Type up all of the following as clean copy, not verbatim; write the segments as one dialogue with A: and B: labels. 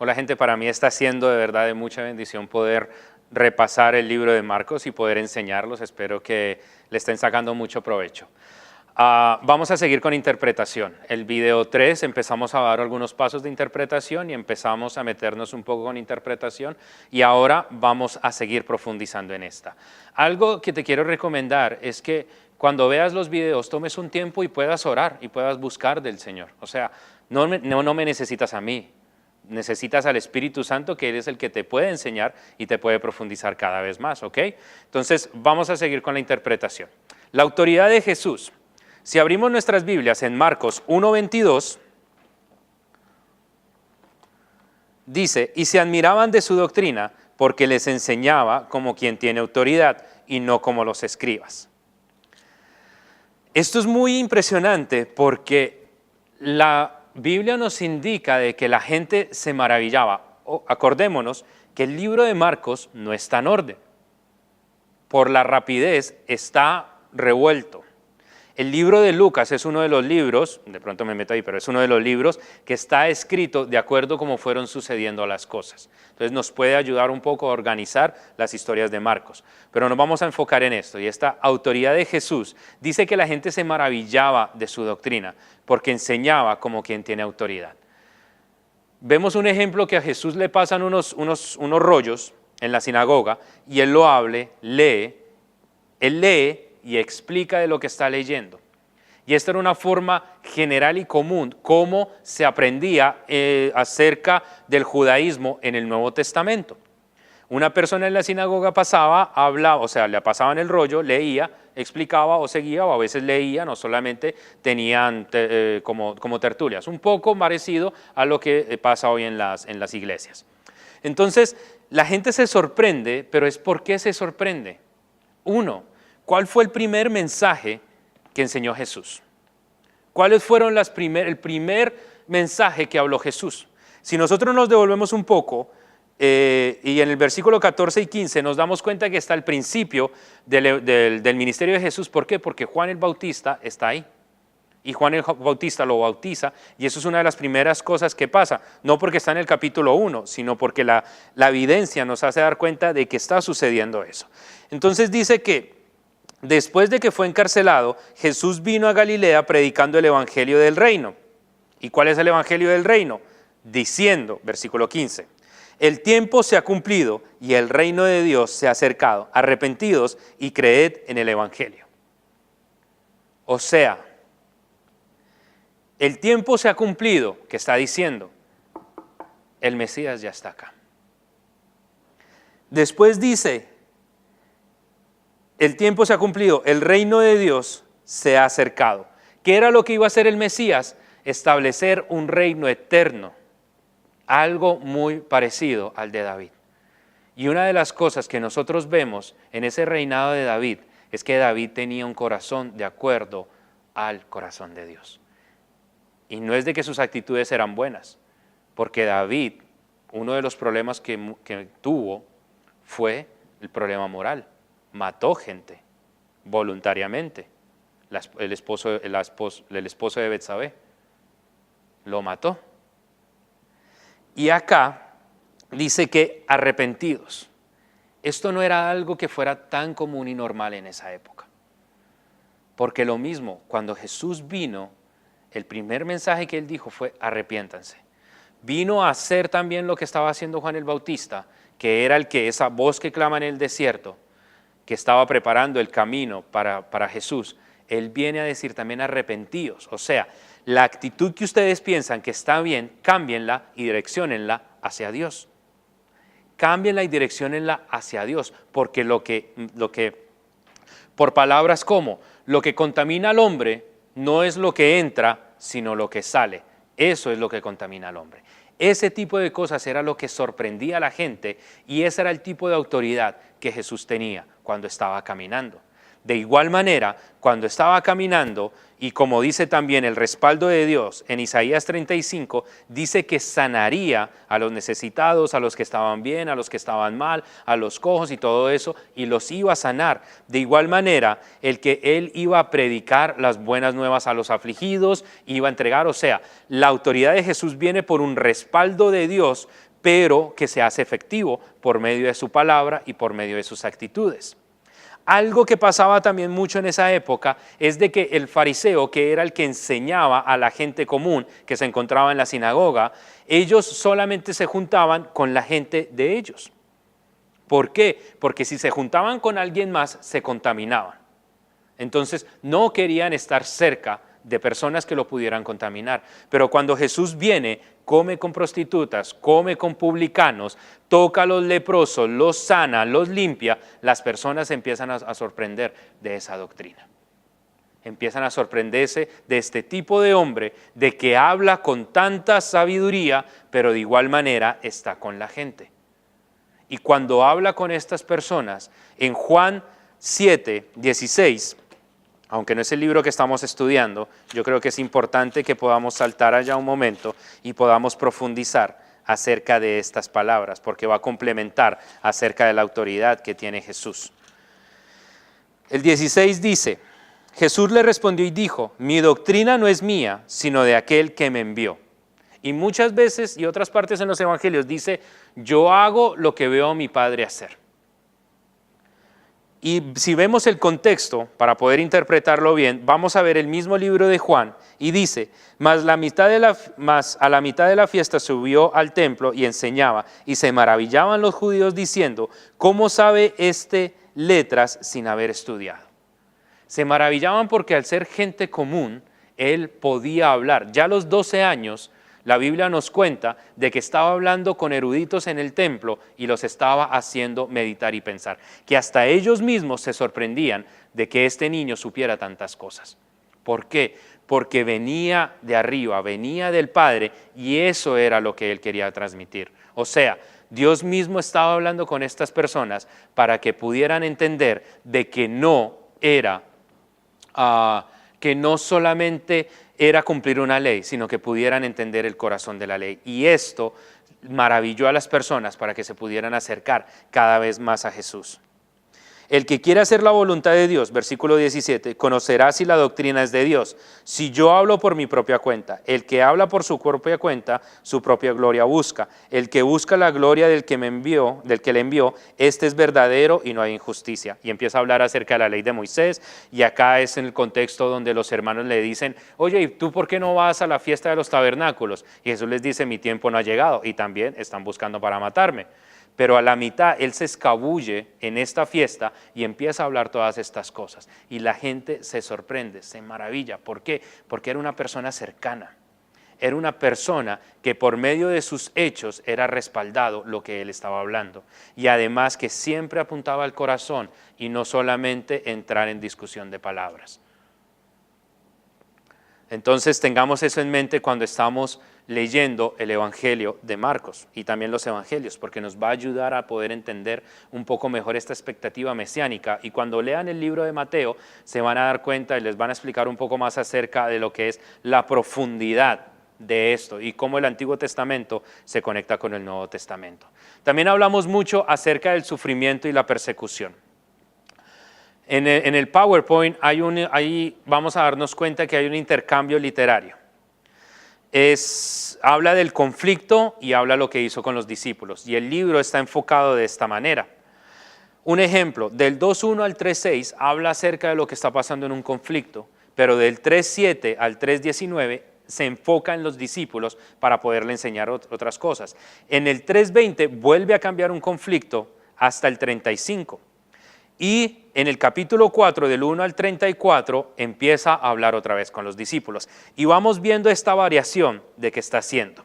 A: Hola gente, para mí está siendo de verdad de mucha bendición poder repasar el libro de Marcos y poder enseñarlos. Espero que le estén sacando mucho provecho. Vamos a seguir con interpretación. El video 3 empezamos a dar algunos pasos de interpretación y empezamos a meternos un poco con interpretación y ahora vamos a seguir profundizando en esta. Algo que te quiero recomendar es que cuando veas los videos tomes un tiempo y puedas orar y puedas buscar del Señor. O sea, no me necesitas a mí. Necesitas al Espíritu Santo, que Él es el que te puede enseñar y te puede profundizar cada vez más, ¿ok? Entonces, vamos a seguir con la interpretación. La autoridad de Jesús. Si abrimos nuestras Biblias en Marcos 1:22, dice, y se admiraban de su doctrina porque les enseñaba como quien tiene autoridad y no como los escribas. Esto es muy impresionante porque la Biblia nos indica de que la gente se maravillaba. Acordémonos que el libro de Marcos no está en orden. Por la rapidez está revuelto. El libro de Lucas es uno de los libros, de pronto me meto ahí, pero es uno de los libros que está escrito de acuerdo a cómo fueron sucediendo las cosas. Entonces nos puede ayudar un poco a organizar las historias de Marcos. Pero nos vamos a enfocar en esto. Y esta autoridad de Jesús dice que la gente se maravillaba de su doctrina porque enseñaba como quien tiene autoridad. Vemos un ejemplo que a Jesús le pasan unos rollos en la sinagoga y él lo lee y explica de lo que está leyendo. Y esta era una forma general y común, cómo se aprendía acerca del judaísmo en el Nuevo Testamento. Una persona en la sinagoga pasaba, hablaba, o sea, le pasaban el rollo, leía, explicaba o seguía, o a veces leía, no solamente tenían como tertulias. Un poco parecido a lo que pasa hoy en las iglesias. Entonces, la gente se sorprende, pero es ¿por qué se sorprende? Uno, ¿cuál fue el primer mensaje que enseñó Jesús? ¿Cuáles fueron el primer mensaje que habló Jesús? Si nosotros nos devolvemos un poco, y en el versículo 14 y 15 nos damos cuenta que está el principio del ministerio de Jesús. ¿Por qué? Porque Juan el Bautista está ahí. Y Juan el Bautista lo bautiza, y eso es una de las primeras cosas que pasa, no porque está en el capítulo 1, sino porque la evidencia nos hace dar cuenta de que está sucediendo eso. Entonces dice que después de que fue encarcelado, Jesús vino a Galilea predicando el evangelio del reino. ¿Y cuál es el evangelio del reino? Diciendo, versículo 15, el tiempo se ha cumplido y el reino de Dios se ha acercado. Arrepentidos y creed en el evangelio. O sea, el tiempo se ha cumplido, que está diciendo, el Mesías ya está acá. Después dice, el tiempo se ha cumplido, el reino de Dios se ha acercado. ¿Qué era lo que iba a hacer el Mesías? Establecer un reino eterno, algo muy parecido al de David. Y una de las cosas que nosotros vemos en ese reinado de David es que David tenía un corazón de acuerdo al corazón de Dios. Y no es de que sus actitudes eran buenas, porque David, uno de los problemas que tuvo fue el problema moral. Mató gente voluntariamente. El esposo de Betsabé lo mató. Y acá dice que arrepentidos. Esto no era algo que fuera tan común y normal en esa época. Porque lo mismo, cuando Jesús vino, el primer mensaje que él dijo fue arrepiéntanse. Vino a hacer también lo que estaba haciendo Juan el Bautista, que era esa voz que clama en el desierto, que estaba preparando el camino para Jesús. Él viene a decir también arrepentíos. O sea, la actitud que ustedes piensan que está bien, cámbienla y direcciónenla hacia Dios. Cámbienla y direcciónenla hacia Dios, porque lo que por palabras como, lo que contamina al hombre no es lo que entra, sino lo que sale. Eso es lo que contamina al hombre. Ese tipo de cosas era lo que sorprendía a la gente y ese era el tipo de autoridad que Jesús tenía cuando estaba caminando. De igual manera, cuando estaba caminando, y como dice también el respaldo de Dios en Isaías 35, dice que sanaría a los necesitados, a los que estaban bien, a los que estaban mal, a los cojos y todo eso, y los iba a sanar. De igual manera, el que él iba a predicar las buenas nuevas a los afligidos, iba a entregar, o sea, la autoridad de Jesús viene por un respaldo de Dios pero que se hace efectivo por medio de su palabra y por medio de sus actitudes. Algo que pasaba también mucho en esa época es de que el fariseo, que era el que enseñaba a la gente común que se encontraba en la sinagoga, ellos solamente se juntaban con la gente de ellos. ¿Por qué? Porque si se juntaban con alguien más, se contaminaban. Entonces no querían estar cerca de personas que lo pudieran contaminar. Pero cuando Jesús viene, come con prostitutas, come con publicanos, toca a los leprosos, los sana, los limpia, las personas empiezan a sorprender de esa doctrina. Empiezan a sorprenderse de este tipo de hombre, de que habla con tanta sabiduría, pero de igual manera está con la gente. Y cuando habla con estas personas, en Juan 7:16, aunque no es el libro que estamos estudiando, yo creo que es importante que podamos saltar allá un momento y podamos profundizar acerca de estas palabras, porque va a complementar acerca de la autoridad que tiene Jesús. El 16 dice, Jesús le respondió y dijo, mi doctrina no es mía, sino de aquel que me envió. Y muchas veces, y otras partes en los evangelios, dice, yo hago lo que veo a mi Padre hacer. Y si vemos el contexto, para poder interpretarlo bien, vamos a ver el mismo libro de Juan, y dice, mas a la mitad de la fiesta subió al templo y enseñaba, y se maravillaban los judíos diciendo, ¿cómo sabe este letras sin haber estudiado? Se maravillaban porque al ser gente común, él podía hablar. Ya a los 12 años, la Biblia nos cuenta de que estaba hablando con eruditos en el templo y los estaba haciendo meditar y pensar, que hasta ellos mismos se sorprendían de que este niño supiera tantas cosas. ¿Por qué? Porque venía de arriba, venía del Padre, y eso era lo que él quería transmitir. O sea, Dios mismo estaba hablando con estas personas para que pudieran entender de que no era, que no solamente era cumplir una ley, sino que pudieran entender el corazón de la ley. Y esto maravilló a las personas para que se pudieran acercar cada vez más a Jesús. El que quiere hacer la voluntad de Dios, versículo 17, conocerá si la doctrina es de Dios. Si yo hablo por mi propia cuenta, el que habla por su propia cuenta, su propia gloria busca. El que busca la gloria del que le envió, este es verdadero y no hay injusticia. Y empieza a hablar acerca de la ley de Moisés, y acá es en el contexto donde los hermanos le dicen, oye, ¿y tú por qué no vas a la fiesta de los tabernáculos? Y Jesús les dice, mi tiempo no ha llegado, y también están buscando para matarme. Pero a la mitad él se escabulle en esta fiesta y empieza a hablar todas estas cosas. Y la gente se sorprende, se maravilla. ¿Por qué? Porque era una persona cercana. Era una persona que por medio de sus hechos era respaldado lo que él estaba hablando. Y además que siempre apuntaba al corazón y no solamente entrar en discusión de palabras. Entonces tengamos eso en mente cuando estamos leyendo el Evangelio de Marcos y también los Evangelios, porque nos va a ayudar a poder entender un poco mejor esta expectativa mesiánica. Y cuando lean el libro de Mateo se van a dar cuenta y les van a explicar un poco más acerca de lo que es la profundidad de esto y cómo el Antiguo Testamento se conecta con el Nuevo Testamento. También hablamos mucho acerca del sufrimiento y la persecución. En el PowerPoint ahí vamos a darnos cuenta que hay un intercambio literario. Habla del conflicto y habla lo que hizo con los discípulos. Y el libro está enfocado de esta manera. Un ejemplo, del 2.1 al 3.6 habla acerca de lo que está pasando en un conflicto, pero del 3.7 al 3.19 se enfoca en los discípulos para poderle enseñar otras cosas. En el 3.20 vuelve a cambiar un conflicto hasta el 35. Y en el capítulo 4, del 1 al 34, empieza a hablar otra vez con los discípulos. Y vamos viendo esta variación de que está haciendo.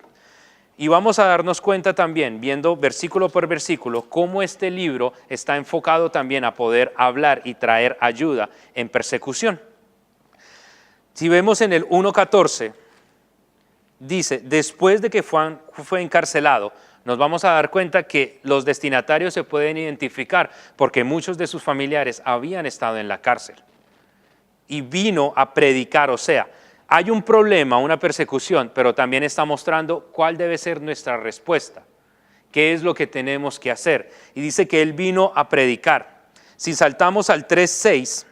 A: Y vamos a darnos cuenta también, viendo versículo por versículo, cómo este libro está enfocado también a poder hablar y traer ayuda en persecución. Si vemos en el 1.14, dice, después de que Juan fue encarcelado, nos vamos a dar cuenta que los destinatarios se pueden identificar porque muchos de sus familiares habían estado en la cárcel. Y vino a predicar, o sea, hay un problema, una persecución, pero también está mostrando cuál debe ser nuestra respuesta. ¿Qué es lo que tenemos que hacer? Y dice que él vino a predicar. Si saltamos al 3.6,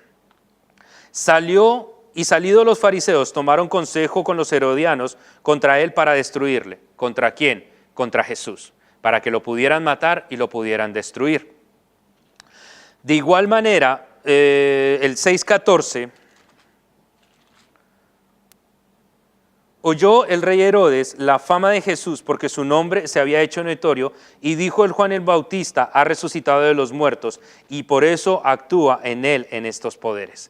A: salidos los fariseos, tomaron consejo con los herodianos contra él para destruirle. ¿Contra quién? Contra Jesús. para que lo pudieran matar y lo pudieran destruir. De igual manera, el 6:14, oyó el rey Herodes la fama de Jesús porque su nombre se había hecho notorio y dijo: el Juan el Bautista ha resucitado de los muertos y por eso actúa en él en estos poderes.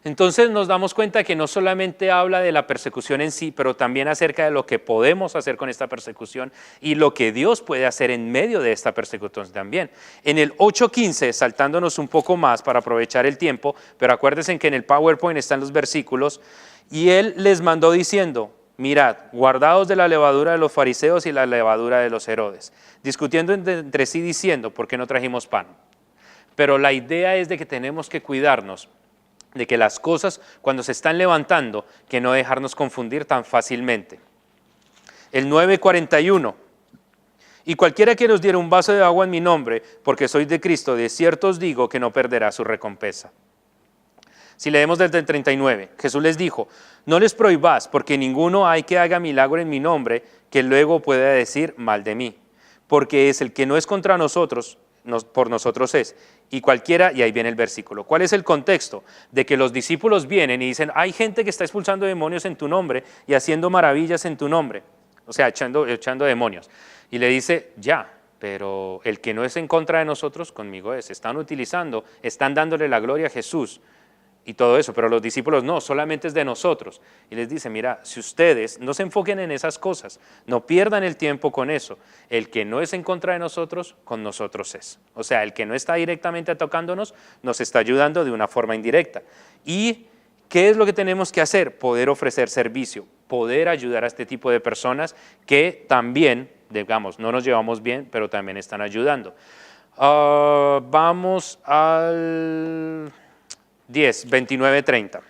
A: Entonces nos damos cuenta que no solamente habla de la persecución en sí, pero también acerca de lo que podemos hacer con esta persecución y lo que Dios puede hacer en medio de esta persecución también. En el 8:15, saltándonos un poco más para aprovechar el tiempo, pero acuérdense que en el PowerPoint están los versículos, y él les mandó diciendo: mirad, guardaos de la levadura de los fariseos y la levadura de los Herodes, discutiendo entre sí diciendo: ¿por qué no trajimos pan? Pero la idea es de que tenemos que cuidarnos de que las cosas cuando se están levantando, que no dejarnos confundir tan fácilmente. El 9:41, y cualquiera que nos diera un vaso de agua en mi nombre, porque soy de Cristo, de cierto os digo que no perderá su recompensa. Si leemos desde el 39, Jesús les dijo: no les prohibáis, porque ninguno hay que haga milagro en mi nombre, que luego pueda decir mal de mí, porque es el que no es contra nosotros, por nosotros es. Y cualquiera, y ahí viene el versículo. ¿Cuál es el contexto? De que los discípulos vienen y dicen: hay gente que está expulsando demonios en tu nombre y haciendo maravillas en tu nombre, o sea, echando demonios. Y le dice: ya, pero el que no es en contra de nosotros, conmigo es. Están dándole la gloria a Jesús y todo eso, pero los discípulos no, solamente es de nosotros. Y les dice: mira, si ustedes no se enfoquen en esas cosas, no pierdan el tiempo con eso, el que no es en contra de nosotros, con nosotros es. O sea, el que no está directamente tocándonos, nos está ayudando de una forma indirecta. ¿Y qué es lo que tenemos que hacer? Poder ofrecer servicio, poder ayudar a este tipo de personas que también, digamos, no nos llevamos bien, pero también están ayudando. Vamos al 10, 29, 30.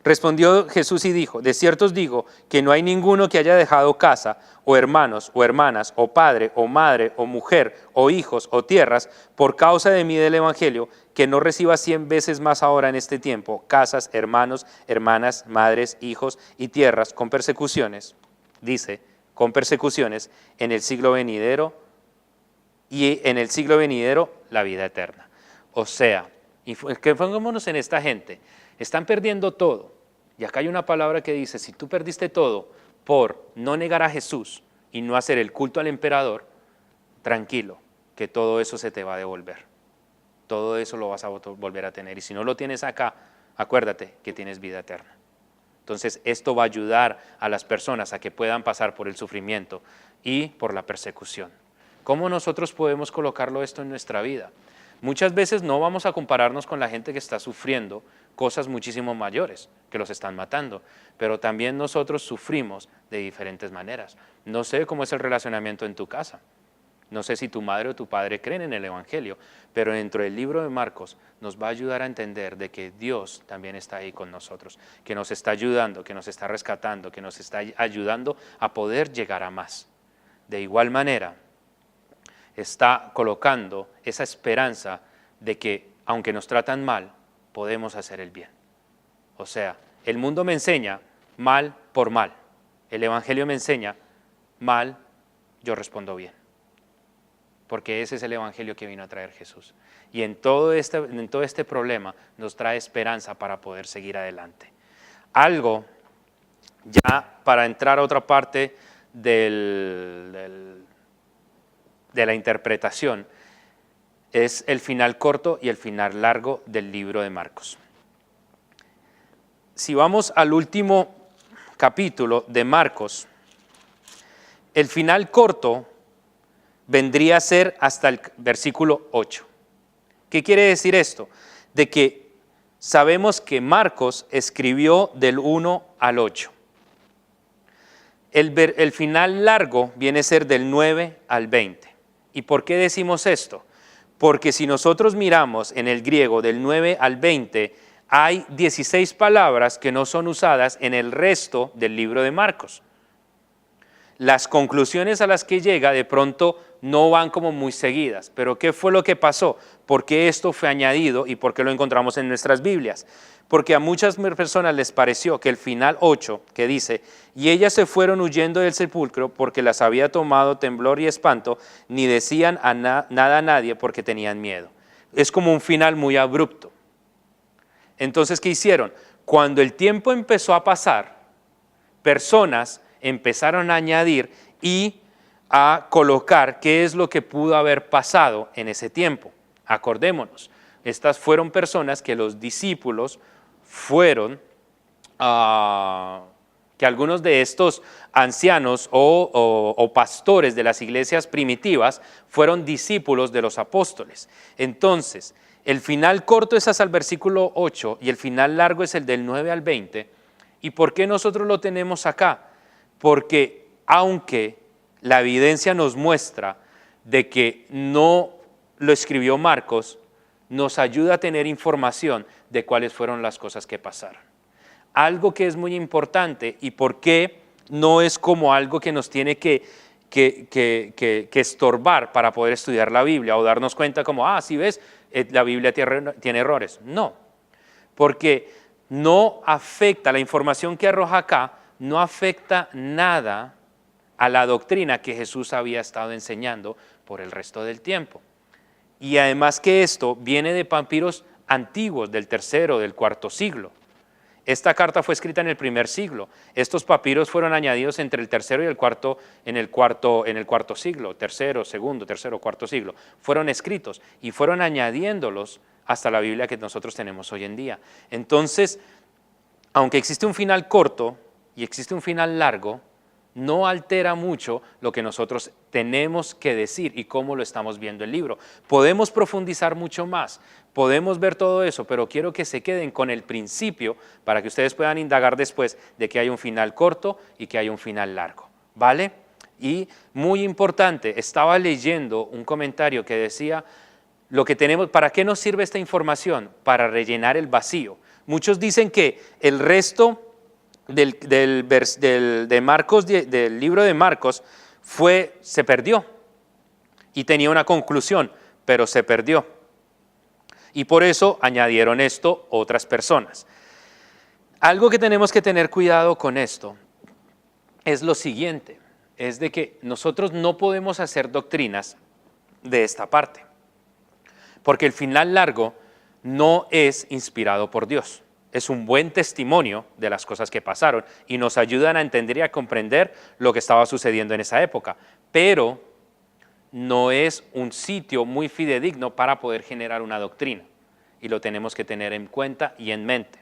A: Respondió Jesús y dijo: de cierto os digo que no hay ninguno que haya dejado casa, o hermanos, o hermanas, o padre, o madre, o mujer, o hijos, o tierras, por causa de mí del evangelio, que no reciba 100 veces más ahora en este tiempo, casas, hermanos, hermanas, madres, hijos y tierras, con persecuciones, dice, con persecuciones, en el siglo venidero, y en el siglo venidero la vida eterna. O sea, y que pongámonos en esta gente, están perdiendo todo. Y acá hay una palabra que dice: si tú perdiste todo por no negar a Jesús y no hacer el culto al emperador, tranquilo, que todo eso se te va a devolver. Todo eso lo vas a volver a tener. Y si no lo tienes acá, acuérdate que tienes vida eterna. Entonces esto va a ayudar a las personas a que puedan pasar por el sufrimiento y por la persecución. ¿Cómo nosotros podemos colocarlo esto en nuestra vida? Muchas veces no vamos a compararnos con la gente que está sufriendo cosas muchísimo mayores, que los están matando, pero también nosotros sufrimos de diferentes maneras. No sé cómo es el relacionamiento en tu casa, no sé si tu madre o tu padre creen en el Evangelio, pero dentro del libro de Marcos nos va a ayudar a entender de que Dios también está ahí con nosotros, que nos está ayudando, que nos está rescatando, que nos está ayudando a poder llegar a más. De igual manera, está colocando esa esperanza de que, aunque nos tratan mal, podemos hacer el bien. O sea, el mundo me enseña mal por mal. El Evangelio me enseña mal, yo respondo bien. Porque ese es el Evangelio que vino a traer Jesús. Y en todo este problema nos trae esperanza para poder seguir adelante. Algo, ya para entrar a otra parte de la interpretación, es el final corto y el final largo del libro de Marcos. Si vamos al último capítulo de Marcos, el final corto vendría a ser hasta el versículo 8. ¿Qué quiere decir esto? De que sabemos que Marcos escribió del 1 al 8. El final largo viene a ser del 9 al 20. ¿Y por qué decimos esto? Porque si nosotros miramos en el griego del 9 al 20, hay 16 palabras que no son usadas en el resto del libro de Marcos. las conclusiones a las que llega de pronto no van como muy seguidas. Pero ¿qué fue lo que pasó? ¿Por qué esto fue añadido y por qué lo encontramos en nuestras Biblias? Porque a muchas personas les pareció que el final 8, que dice, y ellas se fueron huyendo del sepulcro porque las había tomado temblor y espanto, ni decían nada a nadie porque tenían miedo. Es como un final muy abrupto. Entonces, ¿qué hicieron? Cuando el tiempo empezó a pasar, personas empezaron a añadir y a colocar qué es lo que pudo haber pasado en ese tiempo. Acordémonos, estas fueron personas que los discípulos fueron, que algunos de estos ancianos o pastores de las iglesias primitivas fueron discípulos de los apóstoles. Entonces, el final corto es hasta el versículo 8 y el final largo es el del 9 al 20. ¿Y por qué nosotros lo tenemos acá? Porque aunque la evidencia nos muestra de que no lo escribió Marcos, nos ayuda a tener información de cuáles fueron las cosas que pasaron. Algo que es muy importante y por qué no es como algo que nos tiene que estorbar para poder estudiar la Biblia o darnos cuenta como, si ves, la Biblia tiene errores. No, porque no afecta, la información que arroja acá no afecta nada a la doctrina que Jesús había estado enseñando por el resto del tiempo. Y además que esto viene de papiros antiguos del tercero, del cuarto siglo. Esta carta fue escrita en el primer siglo. Estos papiros fueron añadidos entre el tercero y el cuarto, en el cuarto siglo, tercero, segundo, tercero, cuarto siglo. Fueron escritos y fueron añadiéndolos hasta la Biblia que nosotros tenemos hoy en día. Entonces, aunque existe un final corto y existe un final largo, no altera mucho lo que nosotros tenemos que decir y cómo lo estamos viendo el libro. Podemos profundizar mucho más, podemos ver todo eso, pero quiero que se queden con el principio para que ustedes puedan indagar después de que hay un final corto y que hay un final largo, ¿vale? Y muy importante, estaba leyendo un comentario que decía, lo que tenemos, ¿para qué nos sirve esta información? Para rellenar el vacío. Muchos dicen que el resto del libro de Marcos se perdió y tenía una conclusión, pero se perdió. Y por eso añadieron esto otras personas. Algo que tenemos que tener cuidado con esto es lo siguiente, es de que nosotros no podemos hacer doctrinas de esta parte, porque el final largo no es inspirado por Dios. Es un buen testimonio de las cosas que pasaron y nos ayudan a entender y a comprender lo que estaba sucediendo en esa época, pero no es un sitio muy fidedigno para poder generar una doctrina y lo tenemos que tener en cuenta y en mente.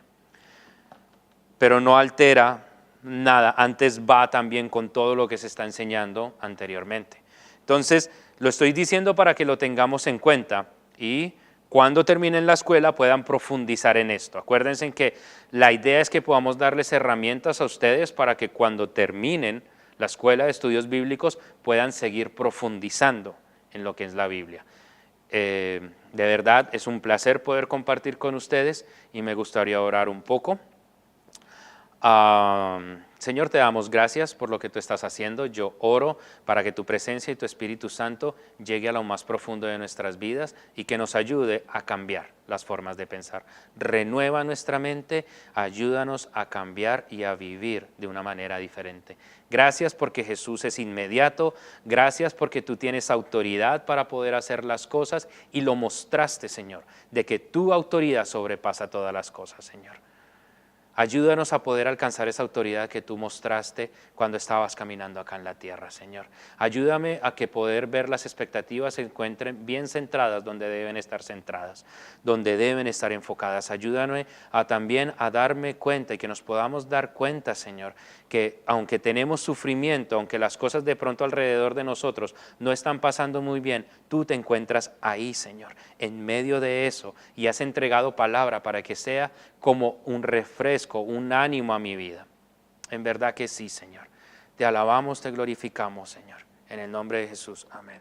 A: Pero no altera nada, antes va también con todo lo que se está enseñando anteriormente. Entonces, lo estoy diciendo para que lo tengamos en cuenta y cuando terminen la escuela puedan profundizar en esto. Acuérdense que la idea es que podamos darles herramientas a ustedes para que cuando terminen la escuela de estudios bíblicos puedan seguir profundizando en lo que es la Biblia. De verdad es un placer poder compartir con ustedes y me gustaría orar un poco. Señor, te damos gracias por lo que tú estás haciendo. Yo oro para que tu presencia y tu Espíritu Santo llegue a lo más profundo de nuestras vidas y que nos ayude a cambiar las formas de pensar. Renueva nuestra mente, ayúdanos a cambiar y a vivir de una manera diferente. Gracias porque Jesús es inmediato, gracias porque tú tienes autoridad para poder hacer las cosas y lo mostraste, Señor, de que tu autoridad sobrepasa todas las cosas, Señor. Ayúdanos a poder alcanzar esa autoridad que tú mostraste cuando estabas caminando acá en la tierra, Señor. Ayúdame a que poder ver las expectativas se encuentren bien centradas donde deben estar centradas, donde deben estar enfocadas. Ayúdame también a darme cuenta y que nos podamos dar cuenta, Señor, que aunque tenemos sufrimiento, aunque las cosas de pronto alrededor de nosotros no están pasando muy bien, tú te encuentras ahí, Señor, en medio de eso y has entregado palabra para que sea como un refresco, un ánimo a mi vida. En verdad que sí, Señor. Te alabamos, te glorificamos, Señor. En el nombre de Jesús. Amén.